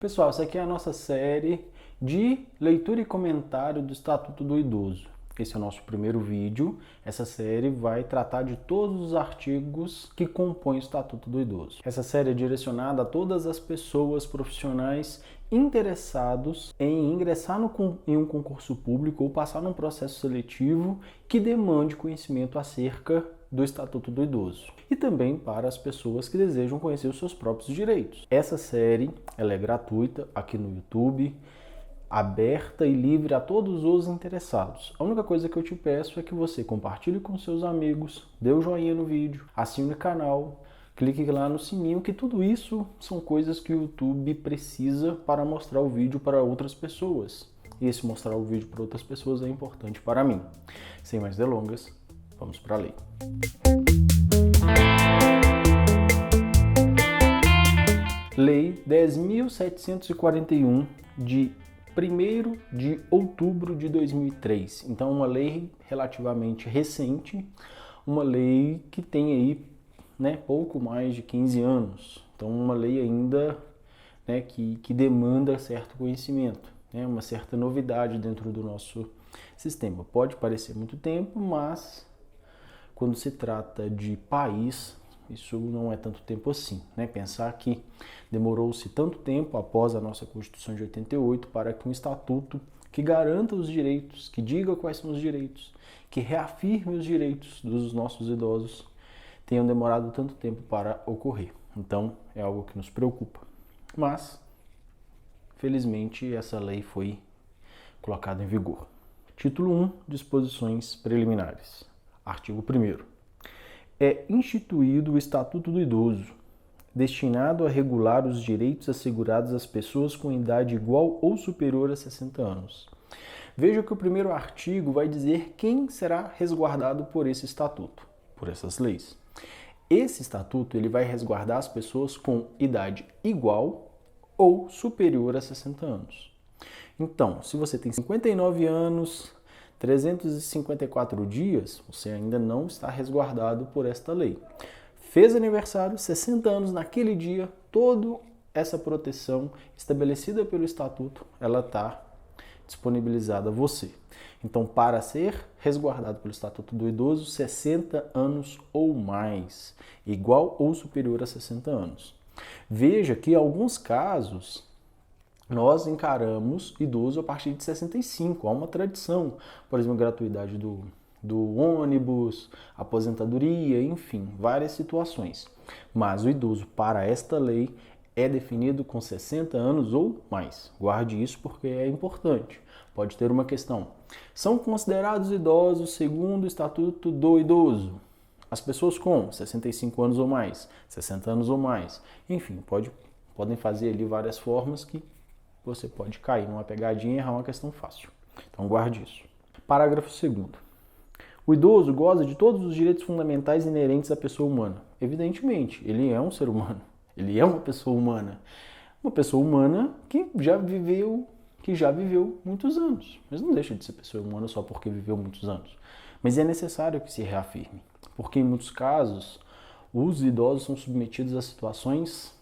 Pessoal, essa aqui é a nossa série de leitura e comentário do Estatuto do Idoso. Esse é o nosso primeiro vídeo. Essa série vai tratar de todos os artigos que compõem o Estatuto do Idoso. Essa série é direcionada a todas as pessoas profissionais interessados em ingressar em um concurso público ou passar num processo seletivo que demande conhecimento acerca do Estatuto do Idoso. E também para as pessoas que desejam conhecer os seus próprios direitos. Essa série ela é gratuita aqui no YouTube, aberta e livre a todos os interessados. A única coisa que eu te peço é que você compartilhe com seus amigos, dê o joinha no vídeo, assine o canal, clique lá no sininho, que tudo isso são coisas que o YouTube precisa para mostrar o vídeo para outras pessoas. E esse mostrar o vídeo para outras pessoas é importante para mim. Sem mais delongas, vamos para a lei. Lei 10.741 de 1º de outubro de 2003. Então, uma lei relativamente recente, uma lei que tem aí, pouco mais de 15 anos. Então, uma lei ainda que demanda certo conhecimento, uma certa novidade dentro do nosso sistema. Pode parecer muito tempo, mas quando se trata de país, isso não é tanto tempo assim, Pensar que demorou-se tanto tempo após a nossa Constituição de 88 para que um estatuto que garanta os direitos, que diga quais são os direitos, que reafirme os direitos dos nossos idosos, tenham demorado tanto tempo para ocorrer. Então, é algo que nos preocupa. Mas, felizmente, essa lei foi colocada em vigor. Título 1, Disposições Preliminares. Artigo 1º. É instituído o Estatuto do Idoso, destinado a regular os direitos assegurados às pessoas com idade igual ou superior a 60 anos. Veja que o primeiro artigo vai dizer quem será resguardado por esse estatuto, por essas leis. Esse estatuto ele vai resguardar as pessoas com idade igual ou superior a 60 anos. Então, se você tem 59 anos, 354 dias, você ainda não está resguardado por esta lei. Fez aniversário, 60 anos naquele dia, toda essa proteção estabelecida pelo Estatuto, ela está disponibilizada a você. Então, para ser resguardado pelo Estatuto do Idoso, 60 anos ou mais, igual ou superior a 60 anos. Veja que em alguns casos, nós encaramos idoso a partir de 65, há uma tradição, por exemplo, gratuidade do ônibus, aposentadoria, enfim, várias situações. Mas o idoso, para esta lei, é definido com 60 anos ou mais. Guarde isso porque é importante. Pode ter uma questão. São considerados idosos segundo o Estatuto do Idoso as pessoas com 65 anos ou mais, 60 anos ou mais. Enfim, podem fazer ali várias formas que você pode cair numa pegadinha e errar uma questão fácil. Então guarde isso. Parágrafo 2º. O idoso goza de todos os direitos fundamentais inerentes à pessoa humana. Evidentemente, ele é um ser humano. Ele é uma pessoa humana. Uma pessoa humana que já viveu muitos anos. Mas não deixa de ser pessoa humana só porque viveu muitos anos. Mas é necessário que se reafirme. Porque em muitos casos, os idosos são submetidos a situações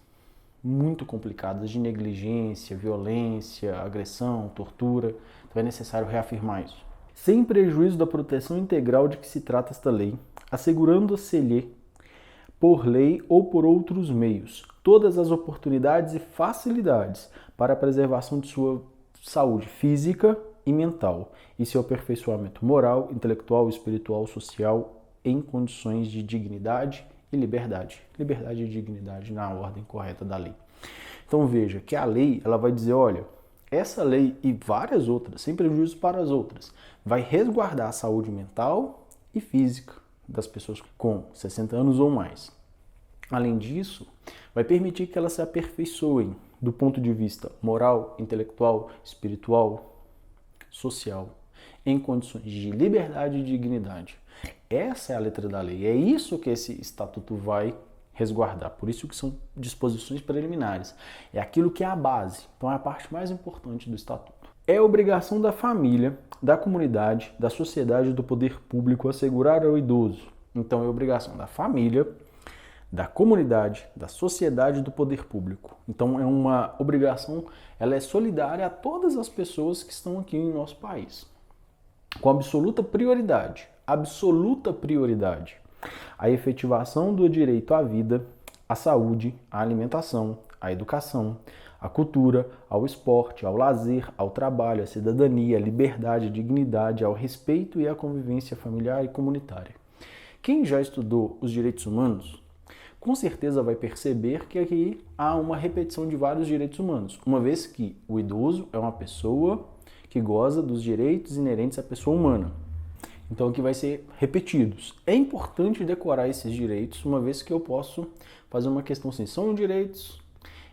muito complicadas de negligência, violência, agressão, tortura. Então é necessário reafirmar isso. Sem prejuízo da proteção integral de que se trata esta lei, assegurando-se-lhe, por lei ou por outros meios, todas as oportunidades e facilidades para a preservação de sua saúde física e mental e seu aperfeiçoamento moral, intelectual, espiritual, social, em condições de dignidade e liberdade. Liberdade e dignidade na ordem correta da lei. Então veja que a lei ela vai dizer, olha, essa lei e várias outras, sem prejuízo para as outras, vai resguardar a saúde mental e física das pessoas com 60 anos ou mais. Além disso, vai permitir que elas se aperfeiçoem do ponto de vista moral, intelectual, espiritual, social, em condições de liberdade e dignidade. Essa é a letra da lei. É isso que esse estatuto vai resguardar. Por isso que são disposições preliminares. É aquilo que é a base. Então é a parte mais importante do estatuto. É obrigação da família, da comunidade, da sociedade e do poder público assegurar ao idoso. Então é obrigação da família, da comunidade, da sociedade e do poder público. Então é uma obrigação, ela é solidária a todas as pessoas que estão aqui em nosso país. Com absoluta prioridade, a efetivação do direito à vida, à saúde, à alimentação, à educação, à cultura, ao esporte, ao lazer, ao trabalho, à cidadania, à liberdade, à dignidade, ao respeito e à convivência familiar e comunitária. Quem já estudou os direitos humanos, com certeza vai perceber que aqui há uma repetição de vários direitos humanos, uma vez que o idoso é uma pessoa que goza dos direitos inerentes à pessoa humana. Então aqui vai ser repetidos. É importante decorar esses direitos, uma vez que eu posso fazer uma questão assim, são direitos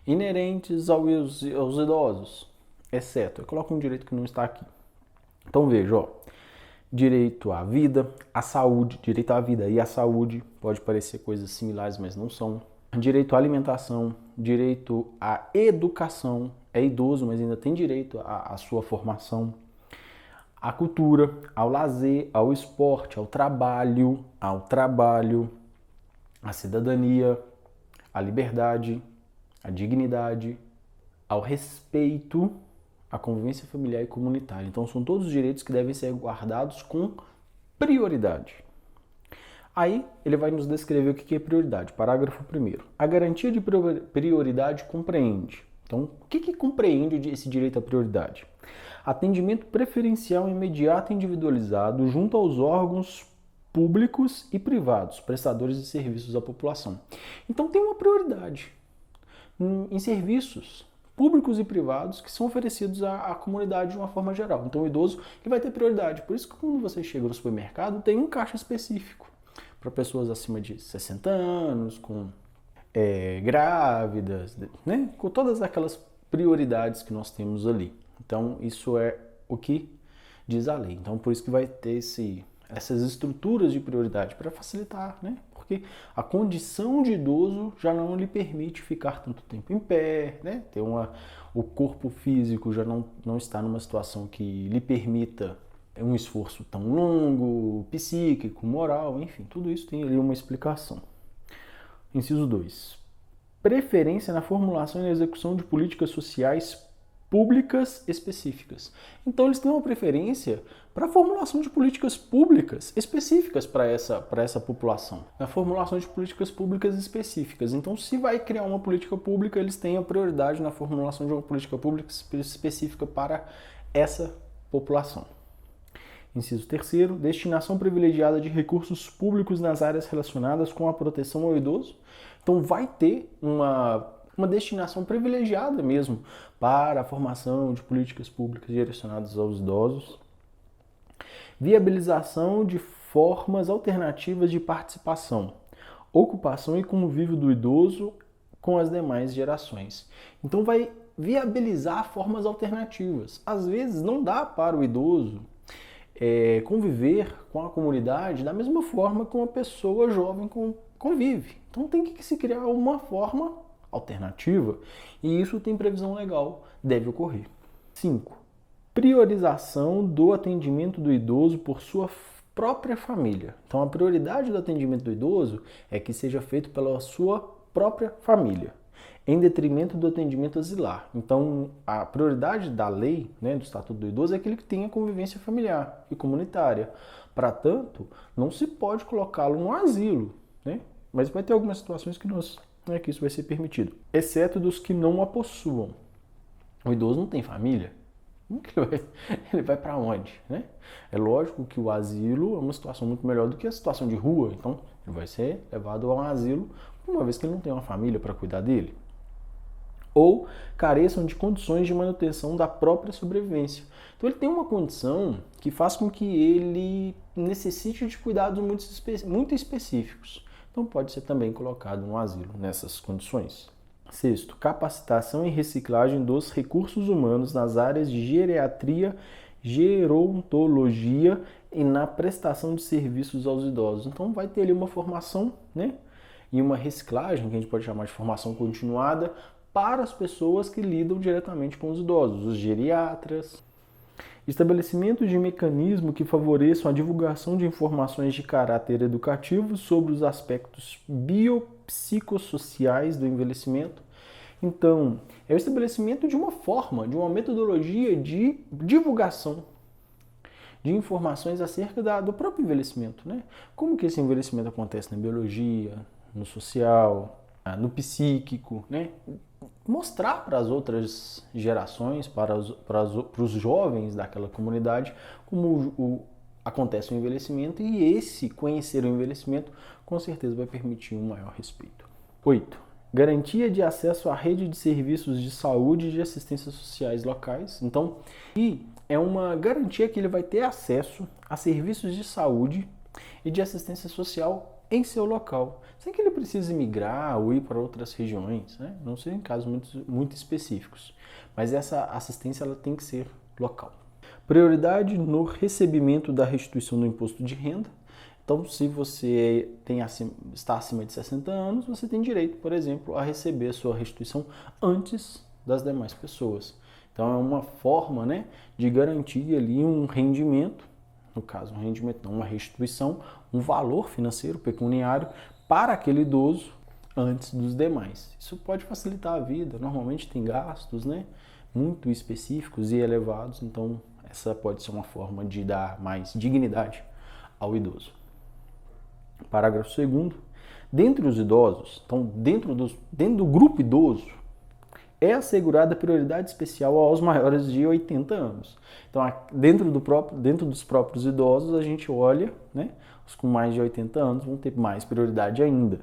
inerentes aos idosos, exceto, eu coloco um direito que não está aqui. Então veja, ó, direito à vida, à saúde, direito à vida e à saúde, pode parecer coisas similares, mas não são. Direito à alimentação, direito à educação, é idoso, mas ainda tem direito à sua formação. À cultura, ao lazer, ao esporte, ao trabalho, à cidadania, à liberdade, à dignidade, ao respeito, à convivência familiar e comunitária. Então são todos os direitos que devem ser guardados com prioridade. Aí ele vai nos descrever o que é prioridade. Parágrafo 1º. A garantia de prioridade compreende. Então, o que compreende esse direito à prioridade? Atendimento preferencial imediato e individualizado junto aos órgãos públicos e privados, prestadores de serviços à população. Então tem uma prioridade em serviços públicos e privados que são oferecidos à comunidade de uma forma geral. Então o idoso ele vai ter prioridade. Por isso que quando você chega no supermercado, tem um caixa específico para pessoas acima de 60 anos, com grávidas, né? Com todas aquelas prioridades que nós temos ali. Então isso é o que diz a lei. Então por isso que vai ter essas estruturas de prioridade para facilitar, né? Porque a condição de idoso já não lhe permite ficar tanto tempo em pé, né? O corpo físico já não está numa situação que lhe permita um esforço tão longo, psíquico, moral, enfim, tudo isso tem ali uma explicação. Inciso 2. Preferência na formulação e na execução de políticas sociais públicas específicas. Então eles têm uma preferência para a formulação de políticas públicas específicas para essa população. Na formulação de políticas públicas específicas. Então se vai criar uma política pública, eles têm a prioridade na formulação de uma política pública específica para essa população. Inciso 3º, destinação privilegiada de recursos públicos nas áreas relacionadas com a proteção ao idoso. Então vai ter uma destinação privilegiada mesmo para a formação de políticas públicas direcionadas aos idosos. Viabilização de formas alternativas de participação, ocupação e convívio do idoso com as demais gerações. Então vai viabilizar formas alternativas. Às vezes não dá para o idoso conviver com a comunidade da mesma forma que uma pessoa jovem convive. Então tem que se criar uma forma alternativa e isso tem previsão legal, deve ocorrer. 5. Priorização do atendimento do idoso por sua própria família. Então a prioridade do atendimento do idoso é que seja feito pela sua própria família, em detrimento do atendimento asilar. Então, a prioridade da lei, né, do Estatuto do Idoso, é aquele que tenha convivência familiar e comunitária. Para tanto, não se pode colocá-lo no asilo, né? Mas vai ter algumas situações que isso vai ser permitido, exceto dos que não a possuam. O idoso não tem família, ele vai para onde, né? É lógico que o asilo é uma situação muito melhor do que a situação de rua, então ele vai ser levado a um asilo uma vez que ele não tem uma família para cuidar dele. Ou careçam de condições de manutenção da própria sobrevivência. Então ele tem uma condição que faz com que ele necessite de cuidados muito específicos. Então pode ser também colocado no asilo nessas condições. 6º, capacitação e reciclagem dos recursos humanos nas áreas de geriatria, gerontologia e na prestação de serviços aos idosos. Então vai ter ali uma formação, né? E uma reciclagem, que a gente pode chamar de formação continuada, para as pessoas que lidam diretamente com os idosos, os geriatras. Estabelecimento de mecanismos que favoreçam a divulgação de informações de caráter educativo sobre os aspectos biopsicossociais do envelhecimento. Então, é o estabelecimento de uma forma, de uma metodologia de divulgação de informações acerca do próprio envelhecimento, né? Como que esse envelhecimento acontece na biologia, no social, no psíquico, né? Mostrar para as outras gerações, para os jovens daquela comunidade, como acontece o envelhecimento, e esse conhecer o envelhecimento com certeza vai permitir um maior respeito. 8. Garantia de acesso à rede de serviços de saúde e de assistência sociais locais. Então, é uma garantia que ele vai ter acesso a serviços de saúde e de assistência social em seu local, sem que ele precise migrar ou ir para outras regiões, né? Não sei em casos muito específicos, mas essa assistência ela tem que ser local. Prioridade no recebimento da restituição do imposto de renda. Então, se você está acima de 60 anos, você tem direito, por exemplo, a receber a sua restituição antes das demais pessoas. Então, é uma forma, né, de garantir ali um rendimento, no caso, um rendimento não, uma restituição, um valor financeiro pecuniário para aquele idoso antes dos demais. Isso pode facilitar a vida. Normalmente tem gastos, né, muito específicos e elevados, então essa pode ser uma forma de dar mais dignidade ao idoso. Parágrafo 2º. Dentre os idosos, então dentro do grupo idoso, é assegurada prioridade especial aos maiores de 80 anos. Então, dentro dos próprios idosos, a gente olha, né, os com mais de 80 anos vão ter mais prioridade ainda,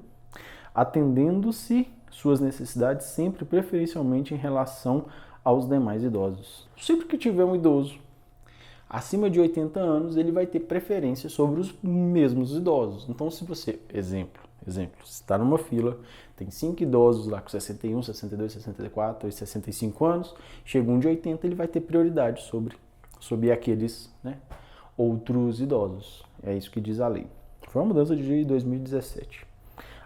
atendendo-se suas necessidades sempre preferencialmente em relação aos demais idosos. Sempre que tiver um idoso acima de 80 anos, ele vai ter preferência sobre os mesmos idosos. Então, se você, exemplo, você está numa fila, tem 5 idosos lá com 61, 62, 64 e 65 anos, chega um de 80, ele vai ter prioridade sobre aqueles, né, outros idosos. É isso que diz a lei. Foi uma mudança de 2017.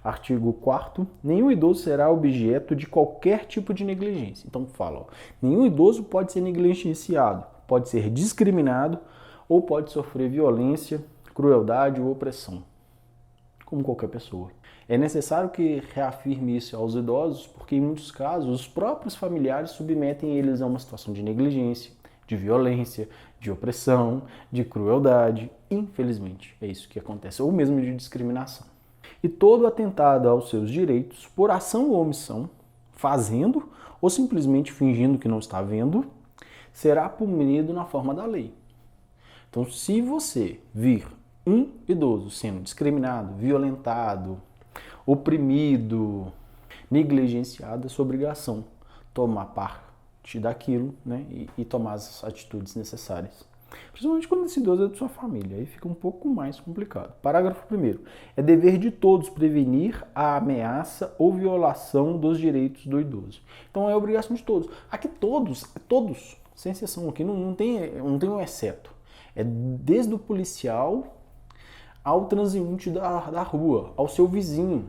Artigo 4º. Nenhum idoso será objeto de qualquer tipo de negligência. Então fala, ó, nenhum idoso pode ser negligenciado, pode ser discriminado ou pode sofrer violência, crueldade ou opressão, como qualquer pessoa. É necessário que reafirme isso aos idosos, porque em muitos casos os próprios familiares submetem eles a uma situação de negligência, de violência, de opressão, de crueldade. Infelizmente, é isso que acontece, ou mesmo de discriminação. E todo atentado aos seus direitos, por ação ou omissão, fazendo ou simplesmente fingindo que não está vendo, será punido na forma da lei. Então, se você vir um idoso sendo discriminado, violentado, oprimido, negligenciado, é sua obrigação tomar parte daquilo, né, e tomar as atitudes necessárias. Principalmente quando esse idoso é de sua família, aí fica um pouco mais complicado. Parágrafo 1º. É dever de todos prevenir a ameaça ou violação dos direitos do idoso. Então é obrigação de todos. Aqui todos, sem exceção, aqui não tem um exceto. É desde o policial ao transeunte da rua, ao seu vizinho.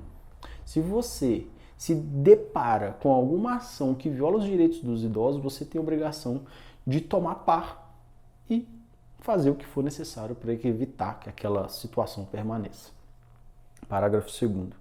Se você se depara com alguma ação que viola os direitos dos idosos, você tem a obrigação de tomar par e fazer o que for necessário para evitar que aquela situação permaneça. Parágrafo 2º.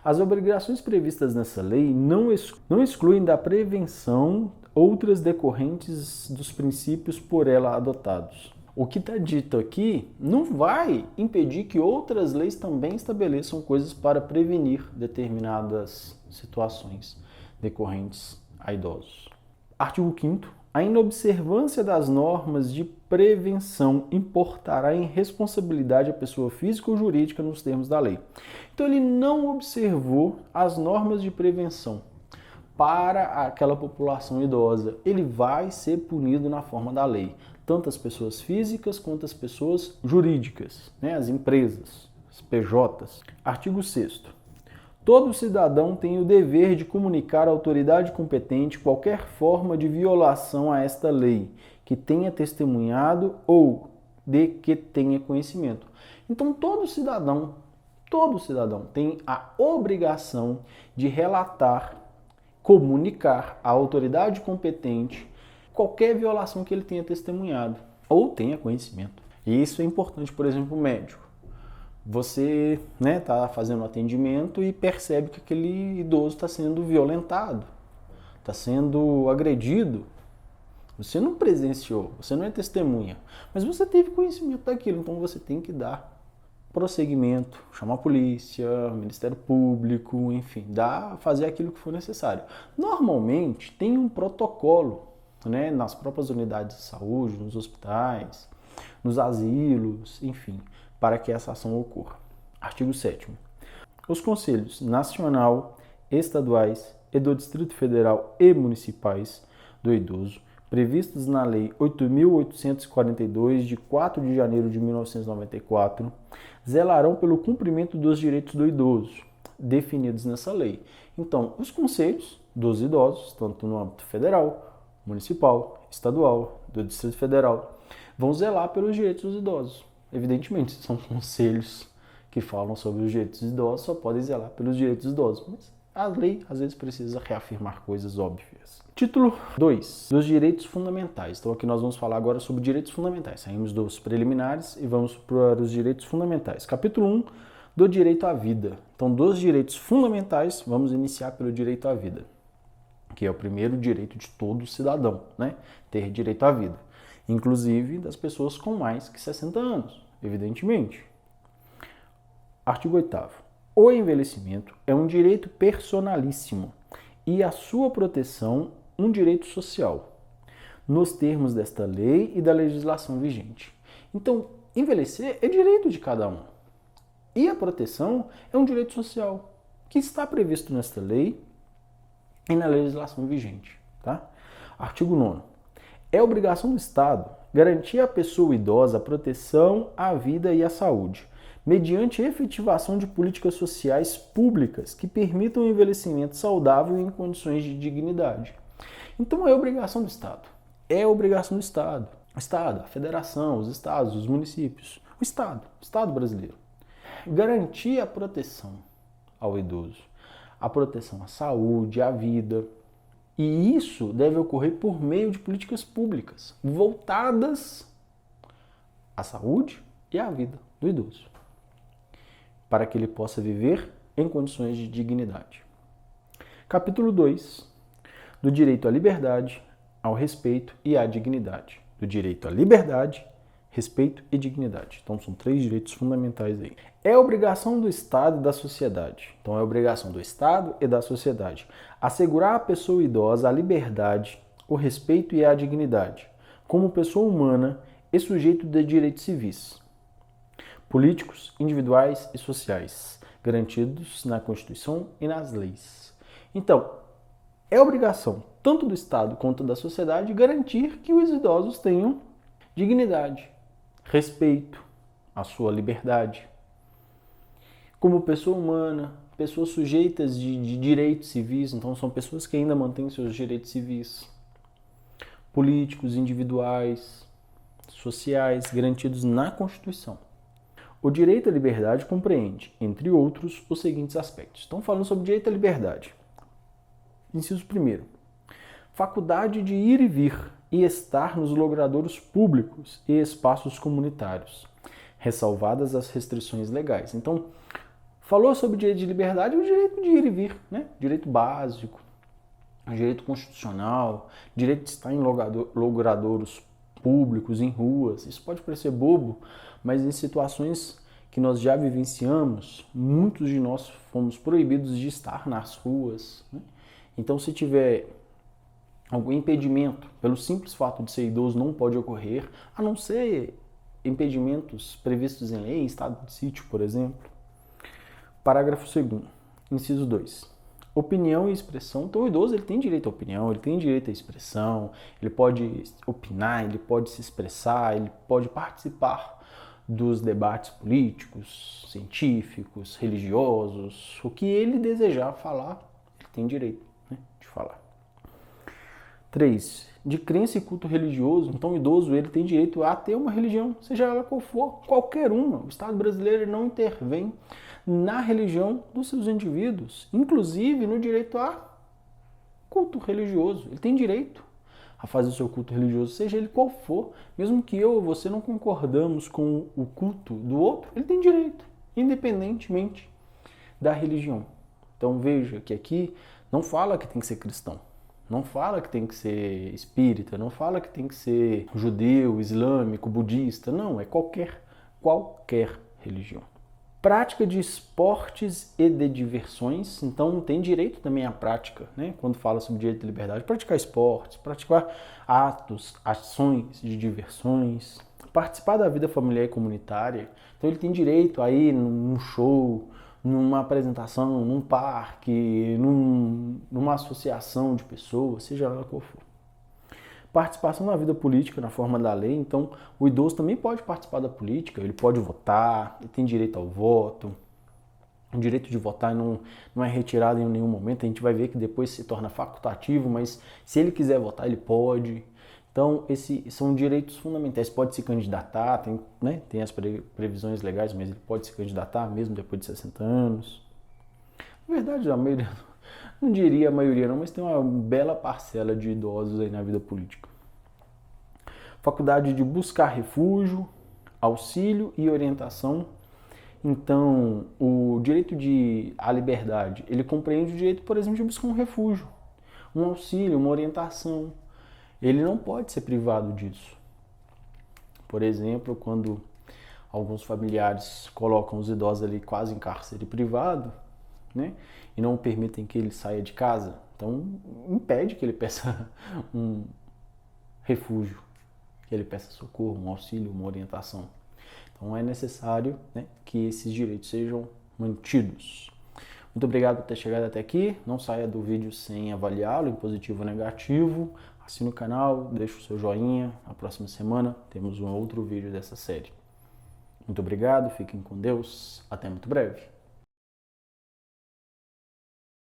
As obrigações previstas nessa lei não excluem da prevenção outras decorrentes dos princípios por ela adotados. O que está dito aqui não vai impedir que outras leis também estabeleçam coisas para prevenir determinadas situações decorrentes a idosos. Artigo 5º. A inobservância das normas de prevenção importará em responsabilidade a pessoa física ou jurídica nos termos da lei. Então ele não observou as normas de prevenção para aquela população idosa. Ele vai ser punido na forma da lei. Tanto as pessoas físicas quanto as pessoas jurídicas, né? As empresas, as PJs. Artigo 6º. Todo cidadão tem o dever de comunicar à autoridade competente qualquer forma de violação a esta lei, que tenha testemunhado ou de que tenha conhecimento. Então todo cidadão tem a obrigação de relatar, comunicar à autoridade competente qualquer violação que ele tenha testemunhado ou tenha conhecimento. E isso é importante, por exemplo, o médico. Você tá fazendo atendimento e percebe que aquele idoso está sendo violentado, está sendo agredido. Você não presenciou, você não é testemunha, mas você teve conhecimento daquilo, então você tem que dar prosseguimento, chamar a polícia, o Ministério Público, enfim, fazer aquilo que for necessário. Normalmente tem um protocolo, nas próprias unidades de saúde, nos hospitais, nos asilos, enfim, para que essa ação ocorra. Artigo 7º. Os conselhos nacional, estaduais e do Distrito Federal e municipais do idoso, previstos na Lei 8.842, de 4 de janeiro de 1994, zelarão pelo cumprimento dos direitos do idoso, definidos nessa lei. Então, os conselhos dos idosos, tanto no âmbito federal, municipal, estadual, do Distrito Federal, vão zelar pelos direitos dos idosos. Evidentemente, são conselhos que falam sobre os direitos dos idosos, só podem zelar pelos direitos dos idosos, mas a lei às vezes precisa reafirmar coisas óbvias. Título 2, dos direitos fundamentais. Então aqui nós vamos falar agora sobre direitos fundamentais. Saímos dos preliminares e vamos para os direitos fundamentais. Capítulo 1, do direito à vida. Então, dos direitos fundamentais, vamos iniciar pelo direito à vida, que é o primeiro direito de todo cidadão, ter direito à vida. Inclusive das pessoas com mais que 60 anos, evidentemente. Artigo 8º. O envelhecimento é um direito personalíssimo e a sua proteção um direito social, nos termos desta lei e da legislação vigente. Então, envelhecer é direito de cada um. E a proteção é um direito social, que está previsto nesta lei e na legislação vigente. Artigo 9º. É obrigação do Estado garantir à pessoa idosa a proteção à vida e à saúde, mediante efetivação de políticas sociais públicas que permitam o envelhecimento saudável em condições de dignidade. Então é obrigação do Estado. É obrigação do Estado. O Estado, a Federação, os Estados, os municípios. O Estado brasileiro. Garantir a proteção ao idoso. A proteção à saúde, à vida. E isso deve ocorrer por meio de políticas públicas voltadas à saúde e à vida do idoso, para que ele possa viver em condições de dignidade. Capítulo 2, do direito à liberdade, ao respeito e à dignidade. Do direito à liberdade, respeito e dignidade. Então, são 3 direitos fundamentais aí. É obrigação do Estado e da sociedade. Então, é obrigação do Estado e da sociedade assegurar à pessoa idosa a liberdade, o respeito e a dignidade, como pessoa humana e sujeito de direitos civis, políticos, individuais e sociais, garantidos na Constituição e nas leis. Então, é obrigação tanto do Estado quanto da sociedade garantir que os idosos tenham dignidade, respeito à sua liberdade, como pessoa humana, pessoas sujeitas de direitos civis, então são pessoas que ainda mantêm seus direitos civis, políticos, individuais, sociais, garantidos na Constituição. O direito à liberdade compreende, entre outros, os seguintes aspectos. Então, falando sobre direito à liberdade. Inciso 1º. Faculdade de ir e vir e estar nos logradouros públicos e espaços comunitários, ressalvadas as restrições legais. Então, falou sobre direito de liberdade, o direito de ir e vir, Direito básico, direito constitucional, direito de estar em logradouros públicos, em ruas. Isso pode parecer bobo, mas em situações que nós já vivenciamos, muitos de nós fomos proibidos de estar nas ruas. Então, se tiver algum impedimento, pelo simples fato de ser idoso, não pode ocorrer, a não ser impedimentos previstos em lei, em estado de sítio, por exemplo. Parágrafo 2º, inciso 2. Opinião e expressão. Então, o idoso ele tem direito à opinião, ele tem direito à expressão, ele pode opinar, ele pode se expressar, ele pode participar dos debates políticos, científicos, religiosos, o que ele desejar falar, ele tem direito de falar. 3. De crença e culto religioso. Então, o idoso ele tem direito a ter uma religião, seja ela qual for, qualquer uma. O Estado brasileiro não intervém na religião dos seus indivíduos, inclusive no direito a culto religioso. Ele tem direito a fazer o seu culto religioso, seja ele qual for, mesmo que eu ou você não concordamos com o culto do outro, ele tem direito, independentemente da religião. Então veja que aqui não fala que tem que ser cristão, não fala que tem que ser espírita, não fala que tem que ser judeu, islâmico, budista, não, é qualquer religião. Prática de esportes e de diversões, então tem direito também à prática, né? Quando fala sobre direito de liberdade, praticar esportes, praticar atos, ações de diversões, participar da vida familiar e comunitária. Então ele tem direito a ir num show, numa apresentação, num parque, numa associação de pessoas, seja lá qual for. Participação na vida política na forma da lei, então o idoso também pode participar da política, ele pode votar, ele tem direito ao voto, o direito de votar não é retirado em nenhum momento, a gente vai ver que depois se torna facultativo, mas se ele quiser votar, ele pode. Então, esses são direitos fundamentais, pode se candidatar, tem as previsões legais, mas ele pode se candidatar mesmo depois de 60 anos. Na verdade, a maioria, não diria a maioria não, mas tem uma bela parcela de idosos aí na vida política. Faculdade de buscar refúgio, auxílio e orientação. Então, o direito à liberdade, ele compreende o direito, por exemplo, de buscar um refúgio, um auxílio, uma orientação. Ele não pode ser privado disso. Por exemplo, quando alguns familiares colocam os idosos ali quase em cárcere privado, né, e não permitem que ele saia de casa, então impede que ele peça um refúgio, que ele peça socorro, um auxílio, uma orientação. Então é necessário, né, que esses direitos sejam mantidos. Muito obrigado por ter chegado até aqui. Não saia do vídeo sem avaliá-lo em positivo ou negativo. Assine o canal, deixe o seu joinha. Na próxima semana temos um outro vídeo dessa série. Muito obrigado, fiquem com Deus. Até muito breve.